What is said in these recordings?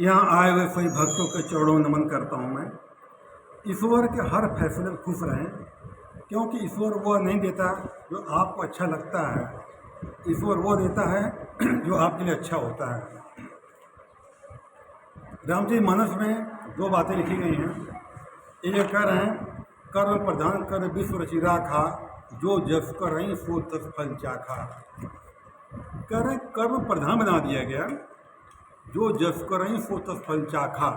यहाँ आए हुए सभी भक्तों के चरणों में नमन करता हूँ मैं। ईश्वर के हर फैसले में खुश रहें, क्योंकि ईश्वर वो नहीं देता जो आपको अच्छा लगता है, ईश्वर वो देता है जो आपके लिए अच्छा होता है। रामचरितमानस में दो बातें लिखी गई हैं। एक कह रहे हैं, कर्म प्रधान कर विश्व रचि राखा, जो जस करहीं सो तस फल चाखा। कह रहे कर्म प्रधान बना दिया गया, जो जस करहीं सो तस फल चाखा।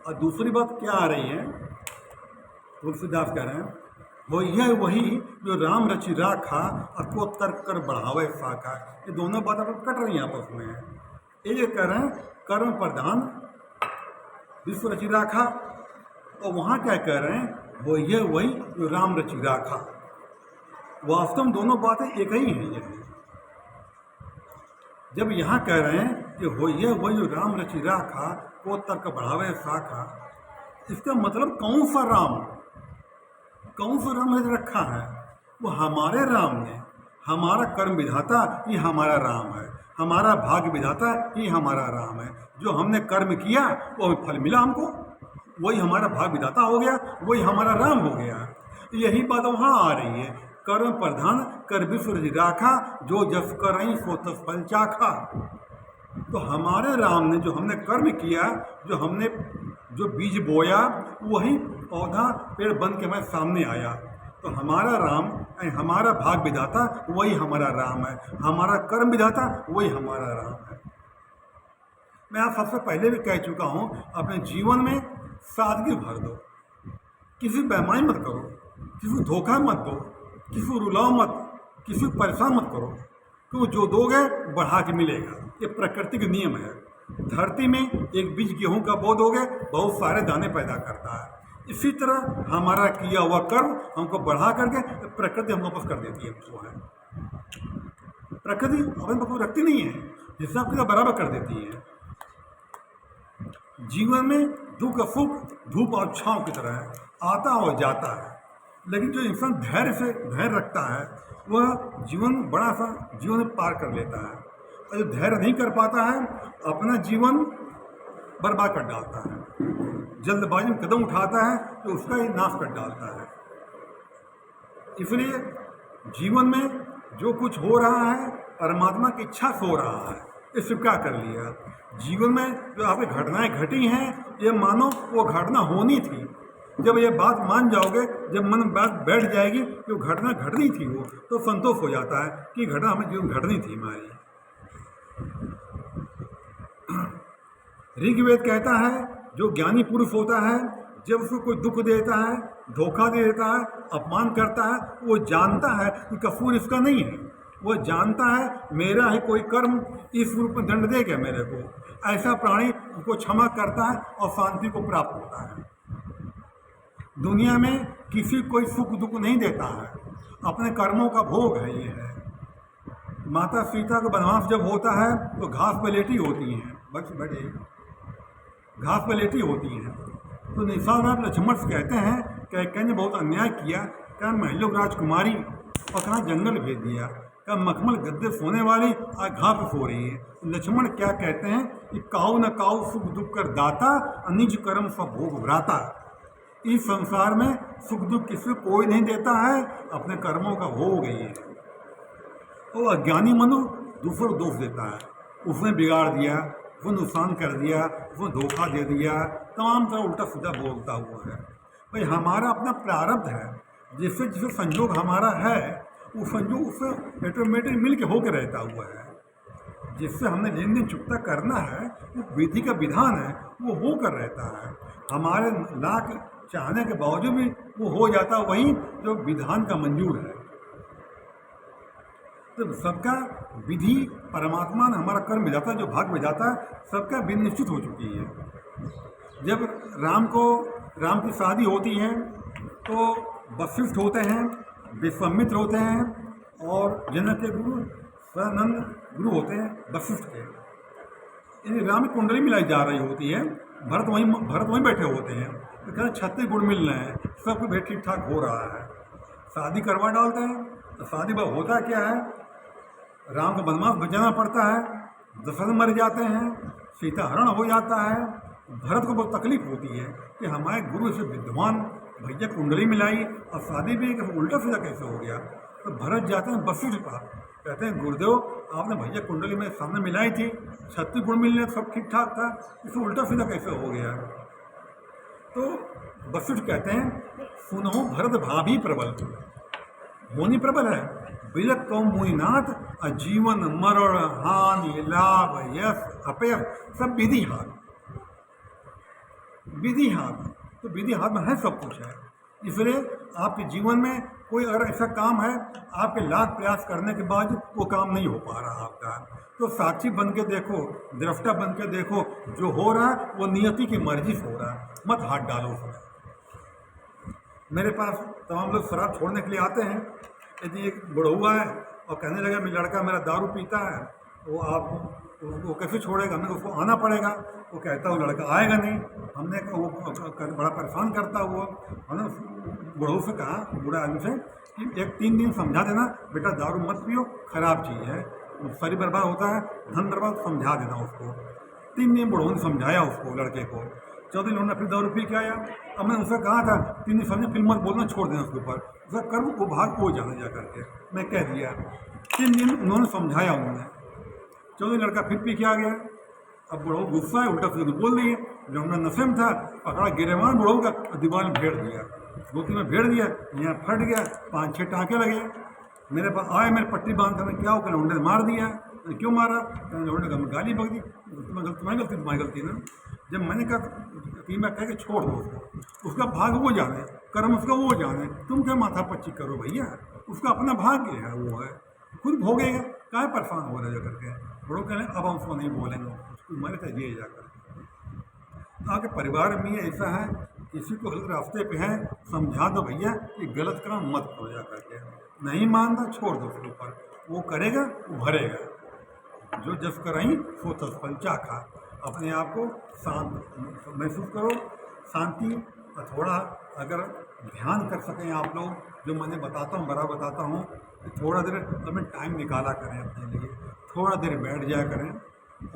और दूसरी बात क्या आ रही है, तुलसीदास कह रहे हैं, वही जो राम रचि राखा और को तर्क कर बढ़ावे शाखा। ये दोनों बातें कट रही हैं आपस में। ये कह रहे हैं कर्म प्रधान विश्व रचि राखा, और वहाँ क्या कह रहे हैं, वही जो राम रचि राखा। वास्तव में दोनों बातें एक ही हैं। जब यहाँ कह रहे हैं कि वही जो राम रचि राखा, को तर्क बढ़ावे शाखा, इसका मतलब कौन सा राम ने रखा है? वो हमारे राम ने, हमारा कर्म विधाता ही हमारा राम है, हमारा भाग्य विधाता ही हमारा राम है। जो हमने कर्म किया वो फल मिला हमको, वही हमारा भाग्य विधाता हो गया, वही हमारा राम हो गया। यही बात वहाँ आ रही है, कर्म प्रधान कर विश्व रचि राखा, जो जस करहीं सो तस फल चाखा। तो हमारे राम ने, जो हमने कर्म किया, जो बीज बोया, वही पौधा पेड़ बन के हमारे सामने आया। तो हमारा राम, हमारा भाग विधाता वही हमारा राम है, हमारा कर्म विधाता वही हमारा राम है। मैं आप सबसे पहले भी कह चुका हूँ, अपने जीवन में सादगी भर दो, किसी बेईमानी मत करो, किसी को धोखा मत दो, किसी को रुलाओ मत, किसी को परेशान मत करो, क्योंकि जो दोगे बढ़ा के मिलेगा। ये प्रकृति का नियम है। धरती में एक बीज गेहूं का बो दोगे, बहुत सारे दाने पैदा करता है। इसी तरह हमारा किया हुआ कर्म हमको बढ़ा करके प्रकृति हमको वापस कर देती है। प्रकृति अपने पक्ष रखती नहीं है, हिसाब किताब बराबर कर देती है। जीवन में दुख सुख धूप और छांव की तरह है, आता और जाता है। लेकिन जो इंसान धैर्य रखता है, वह जीवन में पार कर लेता है। और जो धैर्य नहीं कर पाता है, अपना जीवन बर्बाद कर डालता है। जल्दबाजी में कदम उठाता है तो उसका ही नाश कर डालता है। इसलिए जीवन में जो कुछ हो रहा है, परमात्मा की इच्छा से हो रहा है, ये स्वीकार कर लिया। जीवन में जो आपकी घटनाएं घटी हैं, ये मानो वो घटना होनी थी। जब ये बात मान जाओगे, जब मन में बात बैठ जाएगी कि वो घटना घटनी थी, वो तो संतोष हो जाता है कि घटना हमें जीवन घटनी थी हमारी। ऋग्वेद कहता है, जो ज्ञानी पुरुष होता है, जब उसको कोई दुख देता है, धोखा दे देता है, अपमान करता है, वो जानता है कि कसूर इसका नहीं है। वो जानता है मेरा ही कोई कर्म इस रूप में दंड देगा मेरे को। ऐसा प्राणी उसको क्षमा करता है और शांति को प्राप्त होता है। दुनिया में किसी कोई सुख दुख नहीं देता है, अपने कर्मों का भोग है। ये है, माता सीता का वनवास जब होता है तो घास पर लेटी होती हैं, बच बड़े घास पर लेटी होती हैं। तो निशान लक्ष्मण से कहते हैं कैकेयी ने बहुत अन्याय किया, क्या महलों राजकुमारी और कहाँ जंगल भेज दिया, क्या मखमल गद्दे सोने वाली आज घास पर सो रही है। लक्ष्मण क्या कहते हैं कि काऊ न काऊ सुख दुख कर दाता, निज कर्म सब भोग भ्राता। इस संसार में सुख दुख किसी कोई नहीं देता है, अपने कर्मों का भोग ही है। तो अज्ञानी मनु दूसरों दोष देता है, उसने बिगाड़ दिया, उसने नुकसान कर दिया, उसने धोखा दे दिया, तमाम तरह उल्टा सीधा बोलता हुआ है। भाई हमारा अपना प्रारब्ध है, जिससे संयोग हमारा है, वो संयोग उससे ऑटोमेटिक मिल के होकर रहता हुआ है। जिससे हमने जिन दिन चुकता करना है, वो विधि का विधान है, वो होकर रहता है। हमारे लाख चाहने के बावजूद भी वो हो जाता वही जो विधान का मंजूर है। तो सबका विधि, परमात्मा ने हमारा कर्म विधाता, जो भाग विधाता है, सबका विधि निश्चित हो चुकी है। जब राम की शादी होती है तो वशिष्ठ होते हैं, विश्वामित्र होते हैं, और जनक के गुरु सदानंद गुरु होते हैं वशिष्ठ के। इन राम की कुंडली मिलाई जा रही होती है, भरत वहीं बैठे होते हैं, तो कहते 36 गुण मिल रहे हैं, सब कुछ ठीक ठाक हो रहा है। शादी करवा डालते हैं, तो शादी में होता क्या है, राम का वनवास बचाना पड़ता है, दशरथ मर जाते हैं, सीताहरण हो जाता है। भरत को बहुत तकलीफ होती है कि हमारे गुरु से विद्वान भैया कुंडली मिलाई और शादी भी उल्टा सीधा कैसे हो गया। तो भरत जाते हैं वशिष्ठ के पास, कहते हैं गुरुदेव आपने भैया कुंडली मेरे सामने मिलाई थी, 36 गुण मिलने सब ठीक ठाक था, इसे उल्टा सीधा कैसे हो गया। तो वशिष्ठ कहते हैं सुनो भरत भाभी प्रबल, मुनि प्रबल है, बिलक कौ मुनिनाथ, जीवन मरण हानि लाभ यश अपयश सब विधि हाथ, विधि हाथ। तो विधि हाथ में है, सब कुछ है। इसलिए आपके जीवन में कोई अगर ऐसा काम है आपके लाख प्रयास करने के बाद वो काम नहीं हो पा रहा आपका, तो साक्षी बन के देखो, दृष्टा बन के देखो, जो हो रहा है वो नियति की मर्जी से हो रहा है, मत हाथ डालो उसमें। मेरे पास तमाम लोग शराब छोड़ने के लिए आते हैं। यदि एक बुढ़उआ है और कहने लगा मेरा लड़का मेरा दारू पीता है, वो कैसे छोड़ेगा, हमें उसको आना पड़ेगा। वो कहता वो लड़का आएगा नहीं। हमने वो बड़ा परेशान करता हुआ, हमने बुढ़ऊ से कहा, बूढ़े आदमी से कि 3 दिन समझा देना बेटा दारू मत पियो, खराब चीज़ है, शरीर बर्बाद होता है, धन बर्बाद, समझा देना उसको। 3 दिन बुढ़ऊ ने समझाया उसको, लड़के को। 14 दिन उन्होंने फिर दारू पी के आया। अब मैंने उससे कहा था 3 दिन समझे फिर मत बोलना, छोड़ देना उसके ऊपर, उसका कर्म वो भाग वो जाना जा करके मैं कह दिया। 3 दिन उन्होंने समझाया, उन्होंने 14 लड़का फिर पी के आ गया। अब बुढ़ऊ गुस्सा है, उल्टा सीधा बोल दिए। जब हमने नशे में था पकड़ा गिरेवान बुढ़ऊ का दीवार में भेड़ दिया, 2-3 में भेड़ दिया, यहाँ फट गया, 5-6 टाँके लगे। मेरे पास आए, मेरे पट्टी बांध कर, मैं क्या हो लौंडे ने मार दिया। मैं क्यों मारा, लौंडे का गाली बक दी, तुम्हारी गलती ना। जब मैंने कहा कि मैं कह के छोड़ दो उसका भाग वो जाने, कर्म उसका वो जाने, तुम क्या माथा पच्ची करो भैया, उसका अपना भाग्य है, वो है खुद भोगेगा, क्या परेशान हो रहे जा करके। बड़ों कह अब हम उसको नहीं बोलेंगे, उसको मरे थे ये जाकर। आगे परिवार में ऐसा है, किसी को गलत रास्ते पे है समझा दो भैया कि गलत काम मत करो जा करके, नहीं मानता छोड़ दो उसके ऊपर, वो करेगा वो भरेगा। जो जस कराई सो तस फल चाखा। अपने आप को शांत महसूस करो, शांति। और थोड़ा अगर ध्यान कर सकें आप लोग, जो मैंने बताता हूँ बड़ा बताता हूँ, थोड़ा देर अपने टाइम निकाला करें अपने लिए, थोड़ा देर बैठ जाया करें।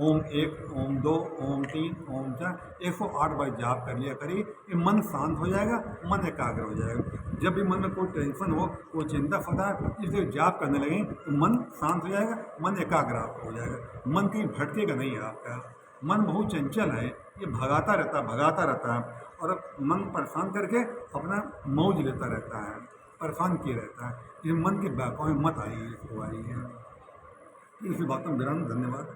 ओम 1, ओम 2, ओम 3, ओम 4, 108 बार जाप कर लिया करिए। ये मन शांत हो जाएगा, मन एकाग्र हो जाएगा। जब भी मन में कोई टेंशन हो, कोई चिंता फंसा, इसलिए जाप करने लगें तो मन शांत हो जाएगा, मन एकाग्र हो जाएगा, मन कहीं भटकेगा नहीं है आपका। मन बहुत चंचल है, ये भगाता रहता है और मन परेशान करके अपना मौज लेता रहता है, परेशान किए रहता है। ये मन के बहकावे मत आइए, इसको आइए। इसी बात में विराम, धन्यवाद।